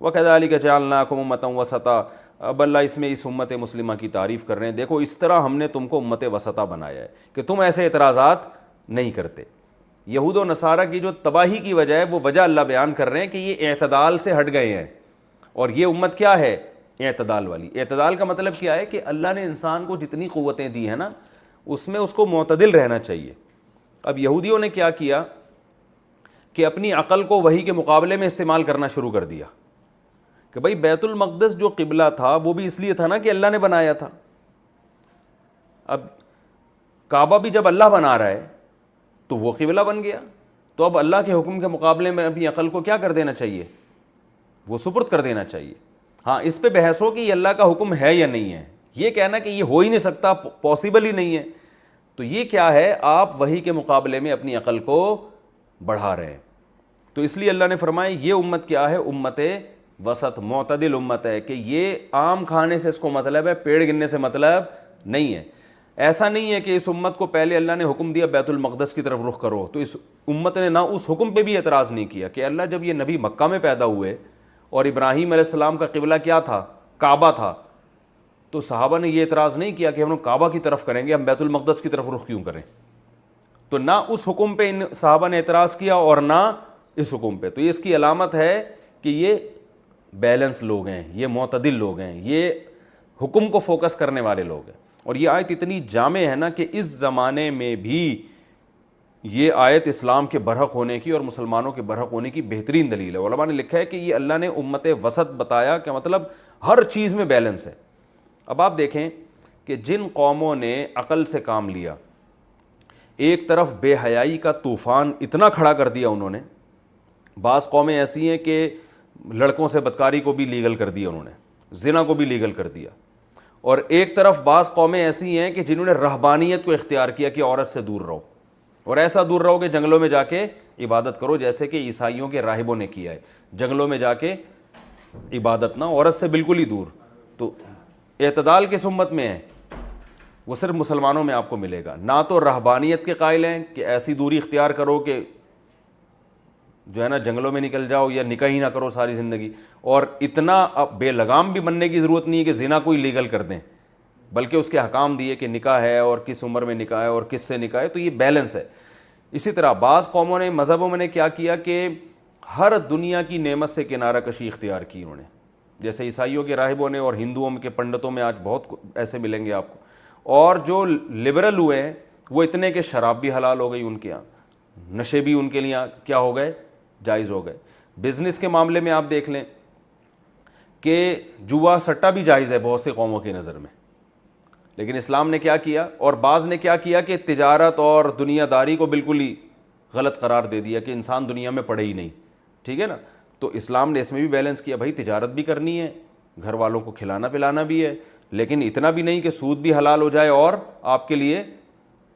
وَكَذَلِكَ جَعَلْنَاكُمْ أُمَّةً وَسَطًا. اب اللہ اس میں اس امت مسلمہ کی تعریف کر رہے ہیں، دیکھو اس طرح ہم نے تم کو امت وسطا بنایا ہے کہ تم ایسے اعتراضات نہیں کرتے. یہود و نصارہ کی جو تباہی کی وجہ ہے وہ وجہ اللہ بیان کر رہے ہیں کہ یہ اعتدال سے ہٹ گئے ہیں، اور یہ امت کیا ہے؟ اعتدال والی. اعتدال کا مطلب کیا ہے کہ اللہ نے انسان کو جتنی قوتیں دی ہیں نا اس میں اس کو معتدل رہنا چاہیے. اب یہودیوں نے کیا کیا کہ اپنی عقل کو وحی کے مقابلے میں استعمال کرنا شروع کر دیا کہ بھائی بیت المقدس جو قبلہ تھا وہ بھی اس لیے تھا نا کہ اللہ نے بنایا تھا. اب کعبہ بھی جب اللہ بنا رہا ہے تو وہ قبلہ بن گیا، تو اب اللہ کے حکم کے مقابلے میں اپنی عقل کو کیا کر دینا چاہیے؟ وہ سپرد کر دینا چاہیے. ہاں اس پہ بحث ہو کہ یہ اللہ کا حکم ہے یا نہیں ہے، یہ کہنا کہ یہ ہو ہی نہیں سکتا، پاسبل ہی نہیں ہے، تو یہ کیا ہے؟ آپ وحی کے مقابلے میں اپنی عقل کو بڑھا رہے ہیں. تو اس لیے اللہ نے فرمایا یہ امت کیا ہے؟ امت وسط، معتدل امت ہے، کہ یہ عام کھانے سے اس کو مطلب ہے، پیڑ گننے سے مطلب نہیں ہے. ایسا نہیں ہے کہ اس امت کو پہلے اللہ نے حکم دیا بیت المقدس کی طرف رخ کرو تو اس امت نے نہ اس حکم پہ بھی اعتراض نہیں کیا کہ اللہ جب یہ نبی مکہ میں پیدا ہوئے اور ابراہیم علیہ السلام کا قبلہ کیا تھا؟ کعبہ تھا، تو صحابہ نے یہ اعتراض نہیں کیا کہ ہم لوگ کعبہ کی طرف کریں گے، ہم بیت المقدس کی طرف رخ کیوں کریں؟ تو نہ اس حکم پہ ان صحابہ نے اعتراض کیا اور نہ اس حکم پہ. تو یہ اس کی علامت ہے کہ یہ بیلنس لوگ ہیں، یہ معتدل لوگ ہیں، یہ حکم کو فوکس کرنے والے لوگ ہیں. اور یہ آیت اتنی جامع ہے نا کہ اس زمانے میں بھی یہ آیت اسلام کے برحق ہونے کی اور مسلمانوں کے برحق ہونے کی بہترین دلیل ہے. علماء نے لکھا ہے کہ یہ اللہ نے امت وسط بتایا کہ مطلب ہر چیز میں بیلنس ہے. اب آپ دیکھیں کہ جن قوموں نے عقل سے کام لیا، ایک طرف بے حیائی کا طوفان اتنا کھڑا کر دیا انہوں نے، بعض قومیں ایسی ہیں کہ لڑکوں سے بدکاری کو بھی لیگل کر دیا، انہوں نے زنا کو بھی لیگل کر دیا. اور ایک طرف بعض قومیں ایسی ہیں کہ جنہوں نے رہبانیت کو اختیار کیا کہ عورت سے دور رہو، اور ایسا دور رہو کہ جنگلوں میں جا کے عبادت کرو، جیسے کہ عیسائیوں کے راہبوں نے کیا ہے، جنگلوں میں جا کے عبادت نہ، عورت سے بالکل ہی دور. تو اعتدال کس امت میں ہے؟ وہ صرف مسلمانوں میں آپ کو ملے گا. نہ تو رہبانیت کے قائل ہیں کہ ایسی دوری اختیار کرو کہ جو ہے نا جنگلوں میں نکل جاؤ یا نکاح ہی نہ کرو ساری زندگی، اور اتنا بے لگام بھی بننے کی ضرورت نہیں ہے کہ زنا کو ہی لیگل کر دیں، بلکہ اس کے احکام دیے کہ نکاح ہے اور کس عمر میں نکاح ہے اور کس سے نکاح ہے. تو یہ بیلنس ہے. اسی طرح بعض قوموں نے مذہبوں میں نے کیا کیا کہ ہر دنیا کی نعمت سے کنارہ کشی اختیار کی انہوں نے، جیسے عیسائیوں کے راہبوں نے اور ہندوؤں کے پنڈتوں میں آج بہت ایسے ملیں گے آپ کو. اور جو لبرل ہوئے ہیں وہ اتنے کہ شراب بھی حلال ہو گئی ان کے یہاں، نشے بھی ان کے لیے کیا ہو گئے؟ جائز ہو گئے. بزنس کے معاملے میں آپ دیکھ لیں کہ جوا سٹا بھی جائز ہے بہت سے قوموں کی نظر میں، لیکن اسلام نے کیا کیا، اور بعض نے کیا کیا کہ تجارت اور دنیا داری کو بالکل ہی غلط قرار دے دیا کہ انسان دنیا میں پڑے ہی نہیں. ٹھیک ہے نا؟ تو اسلام نے اس میں بھی بیلنس کیا، بھائی تجارت بھی کرنی ہے، گھر والوں کو کھلانا پلانا بھی ہے، لیکن اتنا بھی نہیں کہ سود بھی حلال ہو جائے اور آپ کے لیے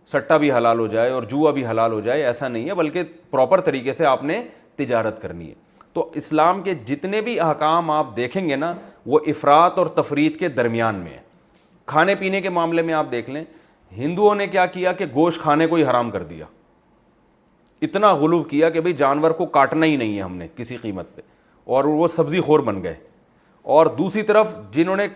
سٹا بھی حلال ہو جائے اور جوا بھی حلال ہو جائے. ایسا نہیں ہے، بلکہ پراپر طریقے سے آپ نے تجارت کرنی ہے. تو اسلام کے جتنے بھی احکام آپ دیکھیں گے نا وہ افراط اور تفریط کے درمیان میں ہے. کھانے پینے کے معاملے میں آپ دیکھ لیں، ہندوؤں نے کیا کیا کہ گوشت کھانے کو ہی حرام کر دیا، اتنا غلو کیا کہ بھئی جانور کو کاٹنا ہی نہیں ہے ہم نے کسی قیمت پہ، اور وہ سبزی خور بن گئے. اور دوسری طرف جنہوں نے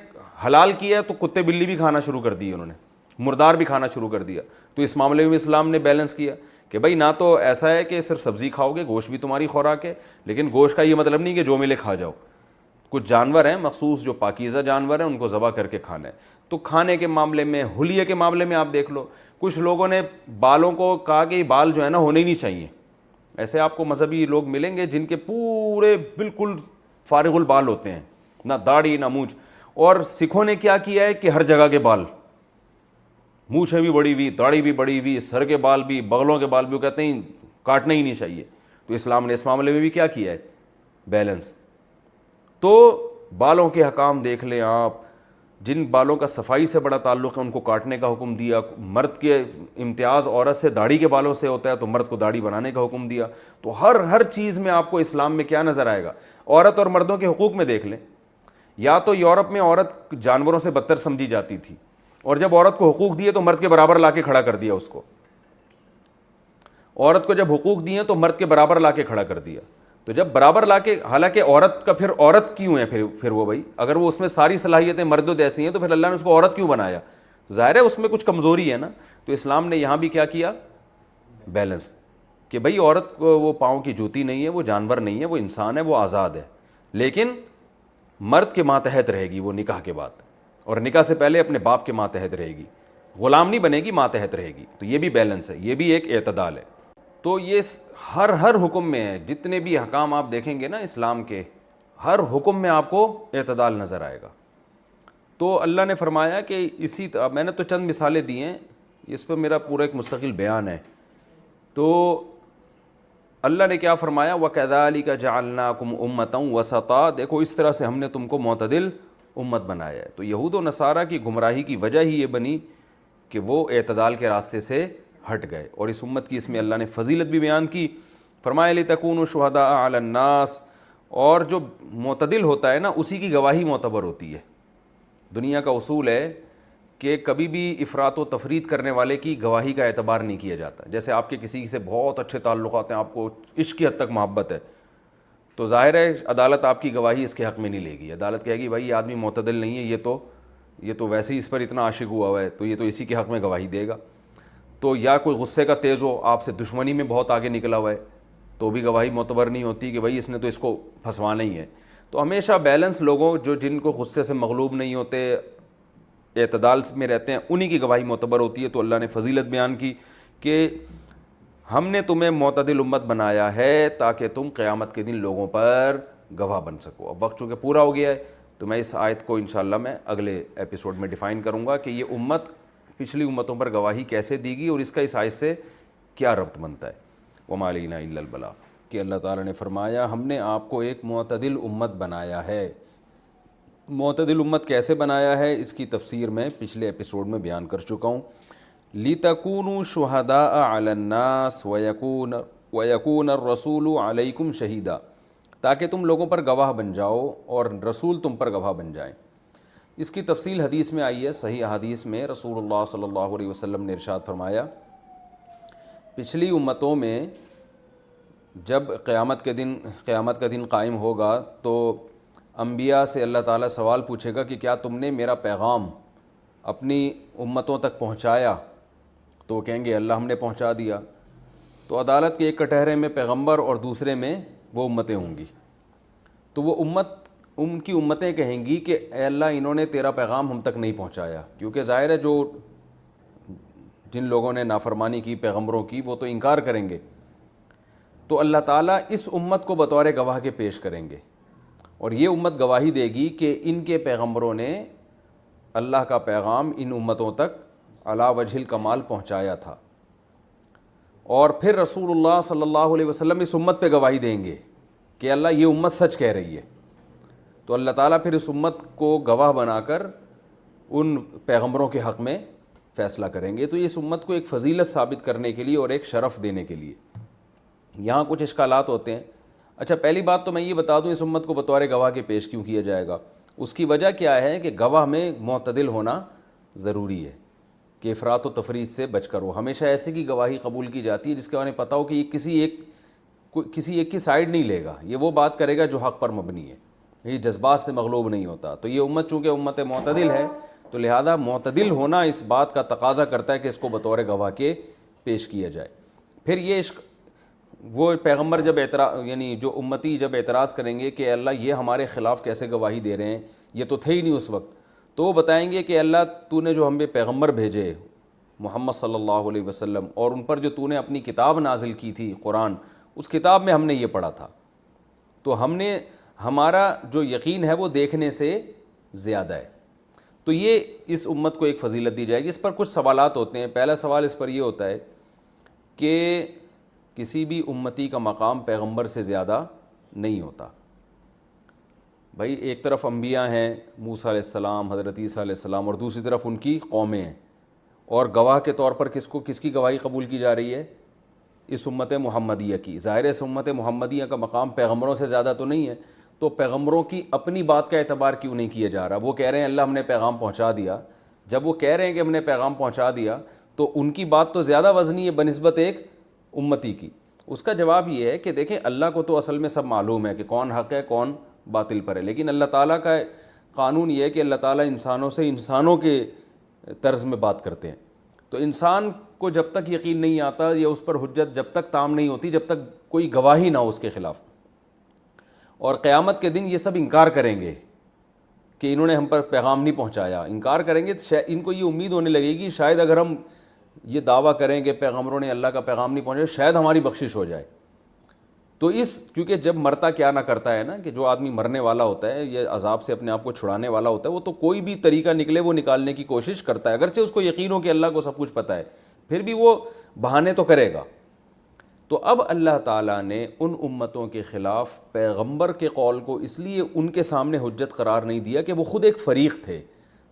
حلال کیا ہے تو کتے بلی بھی کھانا شروع کر دی، انہوں نے مردار بھی کھانا شروع کر دیا. تو اس معاملے میں اسلام نے بیلنس کیا کہ بھائی نہ تو ایسا ہے کہ صرف سبزی کھاؤ گے، گوشت بھی تمہاری خوراک ہے، لیکن گوشت کا یہ مطلب نہیں کہ جو ملے کھا جاؤ. کچھ جانور ہیں مخصوص جو پاکیزہ جانور ہیں ان کو ذبح کر کے کھانا ہے. تو کھانے کے معاملے میں، حلیے کے معاملے میں آپ دیکھ لو، کچھ لوگوں نے بالوں کو کہا کہ یہ بال جو ہے نا ہونے ہی نہیں چاہیے. ایسے آپ کو مذہبی لوگ ملیں گے جن کے پورے بالکل فارغ البال ہوتے ہیں، نہ داڑھی نہ مونچھ. اور سکھوں نے کیا کیا ہے کہ ہر جگہ کے بال، مونچھیں بھی بڑی ہوئی، داڑھی بھی بڑی ہوئی، سر کے بال بھی، بغلوں کے بال بھی، وہ کہتے ہیں کاٹنا ہی نہیں چاہیے. تو اسلام نے اس معاملے میں بھی کیا کیا ہے؟ بیلنس. تو بالوں کے حکام دیکھ لیں آپ، جن بالوں کا صفائی سے بڑا تعلق ہے ان کو کاٹنے کا حکم دیا. مرد کے امتیاز عورت سے داڑھی کے بالوں سے ہوتا ہے تو مرد کو داڑھی بنانے کا حکم دیا. تو ہر چیز میں آپ کو اسلام میں کیا نظر آئے گا؟ عورت اور مردوں کے حقوق میں دیکھ لیں، یا تو یورپ میں عورت جانوروں سے بدتر سمجھی جاتی تھی، اور جب عورت کو حقوق دیے تو مرد کے برابر لا کے کھڑا کر دیا اس کو. عورت کو جب حقوق دیے تو مرد کے برابر لا کے کھڑا کر دیا. تو جب برابر لا کے، حالانکہ عورت کا پھر عورت کیوں ہے پھر وہ بھائی، اگر وہ اس میں ساری صلاحیتیں مرد و جیسی ہیں تو پھر اللہ نے اس کو عورت کیوں بنایا؟ ظاہر ہے اس میں کچھ کمزوری ہے نا. تو اسلام نے یہاں بھی کیا کیا؟ بیلنس، کہ بھائی عورت کو وہ پاؤں کی جوتی نہیں ہے، وہ جانور نہیں ہے، وہ انسان ہے، وہ آزاد ہے، لیکن مرد کے ماتحت رہے گی وہ نکاح کے بعد، اور نکاح سے پہلے اپنے باپ کے ماتحت رہے گی، غلام نہیں بنے گی، ماتحت رہے گی. تو یہ بھی بیلنس ہے، یہ بھی ایک اعتدال ہے. تو یہ ہر حکم میں ہے، جتنے بھی احکام آپ دیکھیں گے نا اسلام کے، ہر حکم میں آپ کو اعتدال نظر آئے گا. تو اللہ نے فرمایا کہ اسی میں نے تو چند مثالیں دی ہیں، اس پہ میرا پورا ایک مستقل بیان ہے. تو اللہ نے کیا فرمایا؟ وَكَذَلِكَ جَعَلْنَاكُمْ أُمَّةً وَسَطًا، دیکھو اس طرح سے ہم نے تم کو معتدل امت بنایا ہے. تو یہود و نصارہ کی گمراہی کی وجہ ہی یہ بنی کہ وہ اعتدال کے راستے سے ہٹ گئے. اور اس امت کی اس میں اللہ نے فضیلت بھی بیان کی، فرمایا لِتَكُونُوا شُهَدَاءَ عَلَى النَّاسِ، اور جو معتدل ہوتا ہے نا اسی کی گواہی معتبر ہوتی ہے. دنیا کا اصول ہے کہ کبھی بھی افراط و تفریط کرنے والے کی گواہی کا اعتبار نہیں کیا جاتا. جیسے آپ کے کسی سے بہت اچھے تعلقات ہیں، آپ کو عشق کی حد تک محبت ہے، تو ظاہر ہے عدالت آپ کی گواہی اس کے حق میں نہیں لے گی. عدالت کہے گی بھائی یہ آدمی معتدل نہیں ہے، یہ تو ویسے ہی اس پر اتنا عاشق ہوا ہے، تو یہ تو اسی کے حق میں گواہی دے گا. تو یا کوئی غصے کا تیز ہو، آپ سے دشمنی میں بہت آگے نکلا ہوا ہے، تو بھی گواہی معتبر نہیں ہوتی کہ بھائی اس نے تو اس کو پھنسوانا ہی ہے. تو ہمیشہ بیلنس لوگوں جن کو غصے سے مغلوب نہیں ہوتے، اعتدال میں رہتے ہیں، انہی کی گواہی معتبر ہوتی ہے. تو اللہ نے فضیلت بیان کی کہ ہم نے تمہیں معتدل امت بنایا ہے تاکہ تم قیامت کے دن لوگوں پر گواہ بن سکو. اب وقت چونکہ پورا ہو گیا ہے تو میں اس آیت کو انشاءاللہ میں اگلے ایپیسوڈ میں ڈیفائن کروں گا کہ یہ امت پچھلی امتوں پر گواہی کیسے دی گی اور اس کا اس آیت سے کیا ربط بنتا ہے. وما علینا الا البلاغ، کہ اللہ تعالیٰ نے فرمایا ہم نے آپ کو ایک معتدل امت بنایا ہے. معتدل امت کیسے بنایا ہے اس کی تفسیر میں پچھلے ایپیسوڈ میں بیان کر چکا ہوں. لِتَكُونُوا شُهَدَاءَ عَلَى النَّاسِ وَيَكُونَ الرَّسُولُ عَلَيْكُمْ شَهِيدًا، تاکہ تم لوگوں پر گواہ بن جاؤ اور رسول تم پر گواہ بن جائیں. اس کی تفصیل حدیث میں آئی ہے، صحیح احادیث میں رسول اللہ صلی اللہ علیہ وسلم نے ارشاد فرمایا پچھلی امتوں میں جب قیامت کا دن قائم ہوگا تو انبیاء سے اللہ تعالیٰ سوال پوچھے گا کہ کیا تم نے میرا پیغام اپنی امتوں تک پہنچایا؟ تو وہ کہیں گے اللہ ہم نے پہنچا دیا. تو عدالت کے ایک کٹہرے میں پیغمبر اور دوسرے میں وہ امتیں ہوں گی. تو وہ ان کی امتیں کہیں گی کہ اے اللہ انہوں نے تیرا پیغام ہم تک نہیں پہنچایا، کیونکہ ظاہر ہے جن لوگوں نے نافرمانی کی پیغمبروں کی وہ تو انکار کریں گے. تو اللہ تعالیٰ اس امت کو بطور گواہ کے پیش کریں گے اور یہ امت گواہی دے گی کہ ان کے پیغمبروں نے اللہ کا پیغام ان امتوں تک علی وجہ الکمال پہنچایا تھا. اور پھر رسول اللہ صلی اللہ علیہ وسلم اس امت پہ گواہی دیں گے کہ اللہ یہ امت سچ کہہ رہی ہے. تو اللہ تعالیٰ پھر اس امت کو گواہ بنا کر ان پیغمبروں کے حق میں فیصلہ کریں گے. تو اس امت کو ایک فضیلت ثابت کرنے کے لیے اور ایک شرف دینے کے لیے. یہاں کچھ اشکالات ہوتے ہیں. اچھا، پہلی بات تو میں یہ بتا دوں اس امت کو بطور گواہ کے پیش کیوں کیا جائے گا. اس کی وجہ کیا ہے کہ گواہ میں معتدل ہونا ضروری ہے، کہ افراط و تفریط سے بچ کر ہو. ہمیشہ ایسے کی گواہی قبول کی جاتی ہے جس کے بارے میں پتہ ہو کہ یہ کسی ایک کی سائیڈ نہیں لے گا، یہ وہ بات کرے گا جو حق پر مبنی ہے، یہ جذبات سے مغلوب نہیں ہوتا. تو یہ امت چونکہ امت معتدل ہے تو لہذا معتدل ہونا اس بات کا تقاضا کرتا ہے کہ اس کو بطور گواہ کے پیش کیا جائے. پھر یہ وہ پیغمبر جب یعنی جو امتی جب اعتراض کریں گے کہ اللہ یہ ہمارے خلاف کیسے گواہی دے رہے ہیں، یہ تو تھے ہی نہیں اس وقت، تو وہ بتائیں گے کہ اللہ تو نے جو ہم پہ پیغمبر بھیجے محمد صلی اللہ علیہ وسلم اور ان پر جو تو نے اپنی کتاب نازل کی تھی قرآن، اس کتاب میں ہم نے یہ پڑھا تھا. تو ہمارا جو یقین ہے وہ دیکھنے سے زیادہ ہے. تو یہ اس امت کو ایک فضیلت دی جائے گی. اس پر کچھ سوالات ہوتے ہیں. پہلا سوال اس پر یہ ہوتا ہے کہ کسی بھی امتی کا مقام پیغمبر سے زیادہ نہیں ہوتا. بھائی ایک طرف انبیاء ہیں موسیٰ علیہ السلام، حضرت عیسیٰ علیہ السلام، اور دوسری طرف ان کی قومیں ہیں، اور گواہ کے طور پر کس کی گواہی قبول کی جا رہی ہے؟ اس امت محمدیہ کی. ظاہر اس امت محمدیہ کا مقام پیغمبروں سے زیادہ تو نہیں ہے، تو پیغمبروں کی اپنی بات کا اعتبار کیوں نہیں کیا جا رہا؟ وہ کہہ رہے ہیں اللہ ہم نے پیغام پہنچا دیا. جب وہ کہہ رہے ہیں کہ ہم نے پیغام پہنچا دیا تو ان کی بات تو زیادہ وزنی ہے بنسبت ایک امتی کی. اس کا جواب یہ ہے کہ دیکھیں اللہ کو تو اصل میں سب معلوم ہے کہ کون حق ہے کون باطل پر ہے، لیکن اللہ تعالیٰ کا قانون یہ ہے کہ اللہ تعالیٰ انسانوں سے انسانوں کے طرز میں بات کرتے ہیں. تو انسان کو جب تک یقین نہیں آتا یا اس پر حجت جب تک تام نہیں ہوتی جب تک کوئی گواہی نہ ہو اس کے خلاف، اور قیامت کے دن یہ سب انکار کریں گے کہ انہوں نے ہم پر پیغام نہیں پہنچایا، انکار کریں گے. ان کو یہ امید ہونے لگے گی شاید اگر ہم یہ دعویٰ کریں کہ پیغمبروں نے اللہ کا پیغام نہیں پہنچایا شاید ہماری بخشش ہو جائے. تو کیونکہ جب مرتا کیا نہ کرتا ہے نا، کہ جو آدمی مرنے والا ہوتا ہے یہ عذاب سے اپنے آپ کو چھڑانے والا ہوتا ہے، وہ تو کوئی بھی طریقہ نکلے وہ نکالنے کی کوشش کرتا ہے، اگرچہ اس کو یقین ہو کہ اللہ کو سب کچھ پتہ ہے، پھر بھی وہ بہانے تو کرے گا. تو اب اللہ تعالیٰ نے ان امتوں کے خلاف پیغمبر کے قول کو اس لیے ان کے سامنے حجت قرار نہیں دیا کہ وہ خود ایک فریق تھے.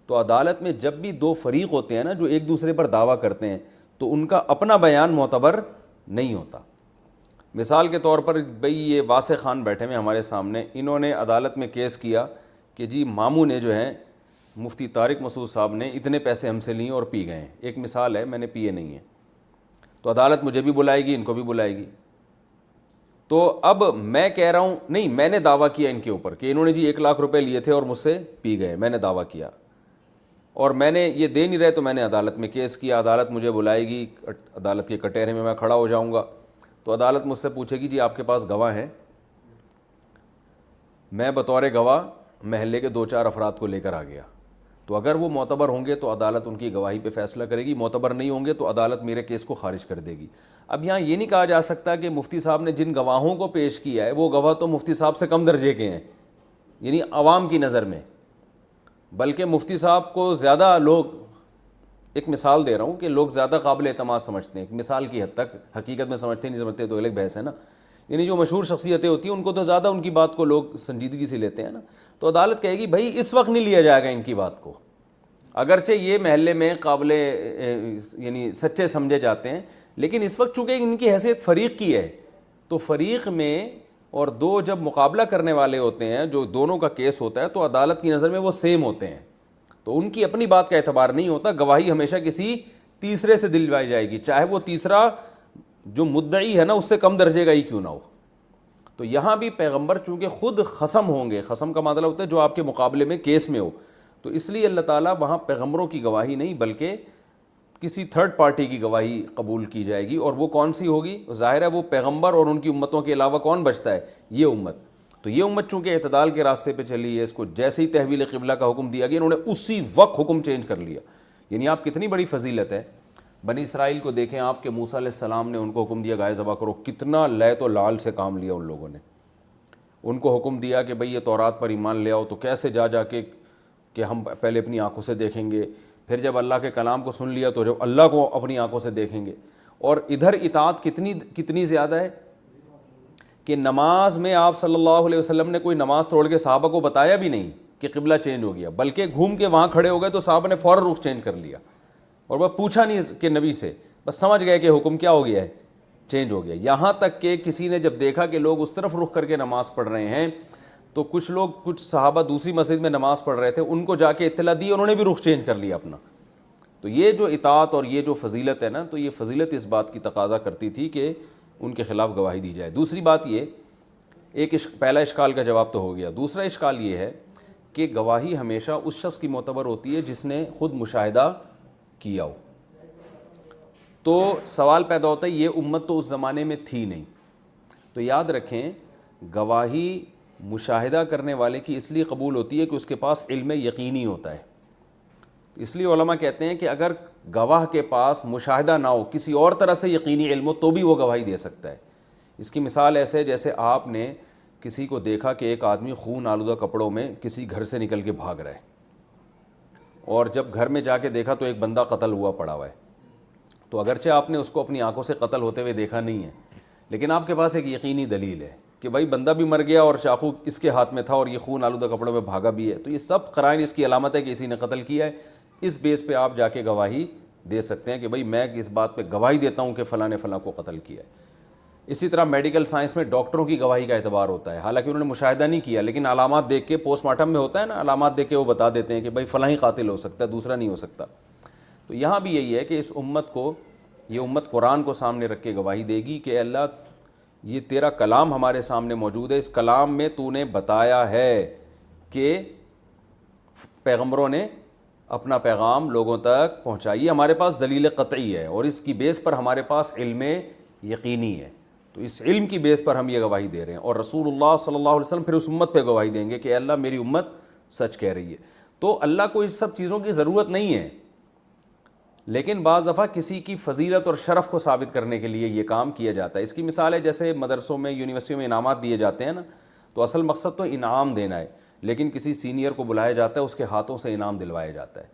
تو عدالت میں جب بھی دو فریق ہوتے ہیں نا جو ایک دوسرے پر دعویٰ کرتے ہیں تو ان کا اپنا بیان معتبر نہیں ہوتا. مثال کے طور پر بھئی یہ واسع خان بیٹھے ہوئے ہمارے سامنے، انہوں نے عدالت میں کیس کیا کہ جی ماموں نے جو ہے مفتی طارق مسعود صاحب نے اتنے پیسے ہم سے لیے اور پی گئے ہیں. ایک مثال ہے، میں نے پیے نہیں ہیں. تو عدالت مجھے بھی بلائے گی ان کو بھی بلائے گی. تو اب میں کہہ رہا ہوں نہیں، میں نے دعویٰ کیا ان کے اوپر کہ انہوں نے جی 1,00,000 روپے لیے تھے اور مجھ سے پی گئے، میں نے دعویٰ کیا اور میں نے یہ دے نہیں رہے، تو میں نے عدالت میں کیس کیا. عدالت مجھے بلائے گی، عدالت کے کٹہرے میں کھڑا ہو جاؤں گا. تو عدالت مجھ سے پوچھے گی جی آپ کے پاس گواہ ہیں؟ میں بطور گواہ محلے کے 2-4 افراد کو لے کر آ گیا. تو اگر وہ معتبر ہوں گے تو عدالت ان کی گواہی پہ فیصلہ کرے گی، معتبر نہیں ہوں گے تو عدالت میرے کیس کو خارج کر دے گی. اب یہاں یہ نہیں کہا جا سکتا کہ مفتی صاحب نے جن گواہوں کو پیش کیا ہے وہ گواہ تو مفتی صاحب سے کم درجے کے ہیں، یعنی عوام کی نظر میں، بلکہ مفتی صاحب کو زیادہ لوگ، ایک مثال دے رہا ہوں کہ لوگ زیادہ قابل اعتماد سمجھتے ہیں، مثال کی حد تک، حقیقت میں سمجھتے نہیں سمجھتے تو الگ بحث ہے نا. یعنی جو مشہور شخصیتیں ہوتی ہیں ان کو تو زیادہ ان کی بات کو لوگ سنجیدگی سے لیتے ہیں نا. تو عدالت کہے گی بھائی اس وقت نہیں لیا جائے گا ان کی بات کو، اگرچہ یہ محلے میں قابل یعنی سچے سمجھے جاتے ہیں، لیکن اس وقت چونکہ ان کی حیثیت فریق کی ہے تو فریق میں اور دو جب مقابلہ کرنے والے ہوتے ہیں جو دونوں کا کیس ہوتا ہے تو عدالت کی نظر میں وہ سیم ہوتے ہیں، تو ان کی اپنی بات کا اعتبار نہیں ہوتا. گواہی ہمیشہ کسی تیسرے سے دلوائی جائے گی، چاہے وہ تیسرا جو مدعی ہے نا اس سے کم درجے کا ہی کیوں نہ ہو. تو یہاں بھی پیغمبر چونکہ خود خصم ہوں گے، خصم کا مطلب ہوتا ہے جو آپ کے مقابلے میں کیس میں ہو، تو اس لیے اللہ تعالیٰ وہاں پیغمبروں کی گواہی نہیں بلکہ کسی تھرڈ پارٹی کی گواہی قبول کی جائے گی. اور وہ کون سی ہوگی؟ ظاہر ہے وہ پیغمبر اور ان کی امتوں کے علاوہ کون بچتا ہے؟ یہ امت. تو یہ امت چونکہ اعتدال کے راستے پہ چلی ہے، اس کو جیسے ہی تحویل قبلہ کا حکم دیا گیا انہوں نے اسی وقت حکم چینج کر لیا. یعنی آپ کتنی بڑی فضیلت ہے. بنی اسرائیل کو دیکھیں، آپ کے موسیٰ علیہ السلام نے ان کو حکم دیا گائے ذبح کرو، کتنا لیت و لال سے کام لیا ان لوگوں نے. ان کو حکم دیا کہ بھئی یہ تورات پر ایمان لے آؤ، تو کیسے جا کے کہ ہم پہلے اپنی آنکھوں سے دیکھیں گے، پھر جب اللہ کے کلام کو سن لیا تو جب اللہ کو اپنی آنکھوں سے دیکھیں گے. اور ادھر اطاعت کتنی زیادہ ہے کہ نماز میں آپ صلی اللہ علیہ وسلم نے کوئی نماز توڑ کے صحابہ کو بتایا بھی نہیں کہ قبلہ چینج ہو گیا، بلکہ گھوم کے وہاں کھڑے ہو گئے تو صحابہ نے فوراً رخ چینج کر لیا اور وہ پوچھا نہیں کہ نبی سے، بس سمجھ گئے کہ حکم کیا ہو گیا ہے، چینج ہو گیا. یہاں تک کہ کسی نے جب دیکھا کہ لوگ اس طرف رخ کر کے نماز پڑھ رہے ہیں تو کچھ صحابہ دوسری مسجد میں نماز پڑھ رہے تھے، ان کو جا کے اطلاع دی، انہوں نے بھی رخ چینج کر لیا اپنا. تو یہ جو اطاعت اور یہ جو فضیلت ہے نا، تو یہ فضیلت اس بات کی تقاضا کرتی تھی کہ ان کے خلاف گواہی دی جائے. دوسری بات یہ، پہلا اشکال کا جواب تو ہو گیا. دوسرا اشکال یہ ہے کہ گواہی ہمیشہ اس شخص کی معتبر ہوتی ہے جس نے خود مشاہدہ کیا ہو. تو سوال پیدا ہوتا ہے یہ امت تو اس زمانے میں تھی نہیں، تو یاد رکھیں گواہی مشاہدہ کرنے والے کی اس لیے قبول ہوتی ہے کہ اس کے پاس علم یقینی ہوتا ہے. اس لیے علماء کہتے ہیں کہ اگر گواہ کے پاس مشاہدہ نہ ہو، کسی اور طرح سے یقینی علم ہو، تو بھی وہ گواہی دے سکتا ہے. اس کی مثال ایسے ہے جیسے آپ نے کسی کو دیکھا کہ ایک آدمی خون آلودہ کپڑوں میں کسی گھر سے نکل کے بھاگ رہا ہے، اور جب گھر میں جا کے دیکھا تو ایک بندہ قتل ہوا پڑا ہوا ہے. تو اگرچہ آپ نے اس کو اپنی آنکھوں سے قتل ہوتے ہوئے دیکھا نہیں ہے، لیکن آپ کے پاس ایک یقینی دلیل ہے کہ بھائی بندہ بھی مر گیا اور چاقو اس کے ہاتھ میں تھا اور یہ خون آلودہ کپڑوں میں بھاگا بھی ہے. تو یہ سب قرائن اس کی علامت ہے کہ اسی نے قتل کیا ہے. اس بیس پہ آپ جا کے گواہی دے سکتے ہیں کہ بھئی میں اس بات پہ گواہی دیتا ہوں کہ فلاں نے فلاں کو قتل کیا ہے. اسی طرح میڈیکل سائنس میں ڈاکٹروں کی گواہی کا اعتبار ہوتا ہے، حالانکہ انہوں نے مشاہدہ نہیں کیا، لیکن علامات دیکھ کے، پوسٹ مارٹم میں ہوتا ہے نا، علامات دیکھ کے وہ بتا دیتے ہیں کہ بھئی فلاں ہی قاتل ہو سکتا ہے، دوسرا نہیں ہو سکتا. تو یہاں بھی یہی ہے کہ اس امت کو، یہ امت قرآن کو سامنے رکھ کے گواہی دے گی کہ اللہ یہ تیرا کلام ہمارے سامنے موجود ہے، اس کلام میں تو نے بتایا ہے کہ پیغمبروں نے اپنا پیغام لوگوں تک پہنچائی، ہمارے پاس دلیل قطعی ہے اور اس کی بیس پر ہمارے پاس علم یقینی ہے، تو اس علم کی بیس پر ہم یہ گواہی دے رہے ہیں۔ اور رسول اللہ صلی اللہ علیہ وسلم پھر اس امت پہ گواہی دیں گے کہ اللہ میری امت سچ کہہ رہی ہے۔ تو اللہ کو اس سب چیزوں کی ضرورت نہیں ہے، لیکن بعض دفعہ کسی کی فضیلت اور شرف کو ثابت کرنے کے لیے یہ کام کیا جاتا ہے۔ اس کی مثال ہے جیسے مدرسوں میں، یونیورسٹیوں میں انعامات دیے جاتے ہیں نا، تو اصل مقصد تو انعام دینا ہے، لیکن کسی سینئر کو بلایا جاتا ہے، اس کے ہاتھوں سے انعام دلوایا جاتا ہے،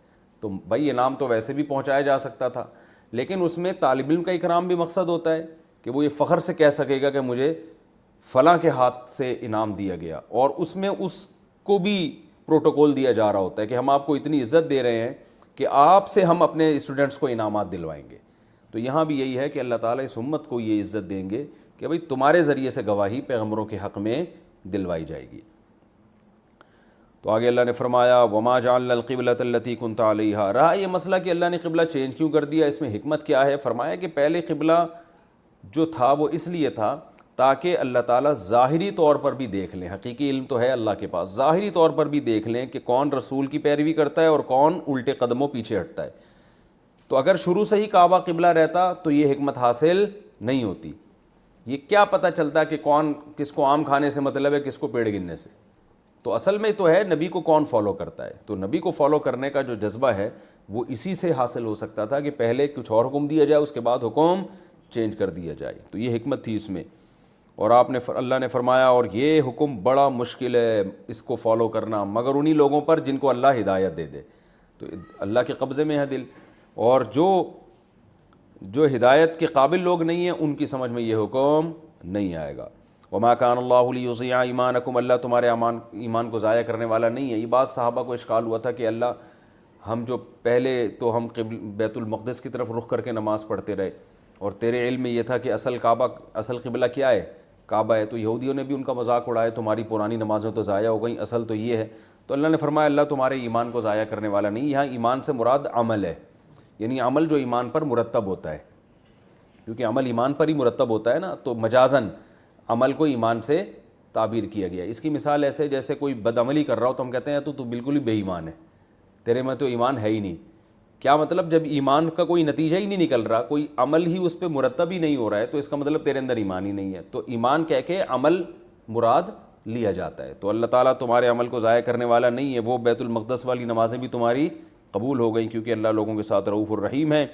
تو بھائی انعام تو ویسے بھی پہنچایا جا سکتا تھا، لیکن اس میں طالب علم کا اکرام بھی مقصد ہوتا ہے کہ وہ یہ فخر سے کہہ سکے گا کہ مجھے فلاں کے ہاتھ سے انعام دیا گیا، اور اس میں اس کو بھی پروٹوکول دیا جا رہا ہوتا ہے کہ ہم آپ کو اتنی عزت دے رہے ہیں کہ آپ سے ہم اپنے اسٹوڈنٹس کو انعامات دلوائیں گے۔ تو یہاں بھی یہی ہے کہ اللہ تعالیٰ اس امت کو یہ عزت دیں گے کہ بھئی تمہارے ذریعے سے گواہی پیغمبروں کے حق میں دلوائی جائے گی۔ تو آگے اللہ نے فرمایا وما جعلنا القبلۃ التی کنت علیہا، رہا یہ مسئلہ کہ اللہ نے قبلہ چینج کیوں کر دیا، اس میں حکمت کیا ہے؟ فرمایا کہ پہلے قبلہ جو تھا وہ اس لیے تھا تاکہ اللہ تعالیٰ ظاہری طور پر بھی دیکھ لیں، حقیقی علم تو ہے اللہ کے پاس، ظاہری طور پر بھی دیکھ لیں کہ کون رسول کی پیروی کرتا ہے اور کون الٹے قدموں پیچھے ہٹتا ہے۔ تو اگر شروع سے ہی کعبہ قبلہ رہتا تو یہ حکمت حاصل نہیں ہوتی، یہ کیا پتہ چلتا کہ کون کس کو آم کھانے سے مطلب ہے، کس کو پیڑ گننے سے؟ تو اصل میں تو ہے نبی کو کون فالو کرتا ہے، تو نبی کو فالو کرنے کا جو جذبہ ہے وہ اسی سے حاصل ہو سکتا تھا کہ پہلے کچھ اور حکم دیا جائے، اس کے بعد حکم چینج کر دیا جائے، تو یہ حکمت تھی اس میں۔ اور اللہ نے فرمایا اور یہ حکم بڑا مشکل ہے اس کو فالو کرنا مگر انہی لوگوں پر جن کو اللہ ہدایت دے دے، تو اللہ کے قبضے میں ہے دل، اور جو ہدایت کے قابل لوگ نہیں ہیں ان کی سمجھ میں یہ حکم نہیں آئے گا۔ وما کان اللہ لیضیع ایمانکم، اللہ تمہارے ایمان کو ضائع کرنے والا نہیں ہے۔ یہ بات صحابہ کو اشکال ہوا تھا کہ اللہ ہم جو پہلے تو ہم بیت المقدس کی طرف رخ کر کے نماز پڑھتے رہے، اور تیرے علم میں یہ تھا کہ اصل قبلہ کیا ہے؟ کعبہ ہے، تو یہودیوں نے بھی ان کا مذاق اڑایا، تمہاری پرانی نمازیں تو ضائع ہو گئیں، اصل تو یہ ہے۔ تو اللہ نے فرمایا اللہ تمہارے ایمان کو ضائع کرنے والا نہیں، یہاں ایمان سے مراد عمل ہے، یعنی عمل جو ایمان پر مرتب ہوتا ہے، کیونکہ عمل ایمان پر ہی مرتب ہوتا ہے نا، تو مجازن عمل کو ایمان سے تعبیر کیا گیا۔ اس کی مثال ایسے جیسے کوئی بدعملی کر رہا ہو تو ہم کہتے ہیں تو بالکل ہی بے ایمان ہے، تیرے میں تو ایمان ہے ہی نہیں۔ کیا مطلب؟ جب ایمان کا کوئی نتیجہ ہی نہیں نکل رہا، کوئی عمل ہی اس پہ مرتب ہی نہیں ہو رہا ہے، تو اس کا مطلب تیرے اندر ایمان ہی نہیں ہے، تو ایمان کہہ کے عمل مراد لیا جاتا ہے۔ تو اللہ تعالیٰ تمہارے عمل کو ضائع کرنے والا نہیں ہے، وہ بیت المقدس والی نمازیں بھی تمہاری قبول ہو گئیں کیونکہ اللہ لوگوں کے ساتھ رؤوف الرحیم ہے۔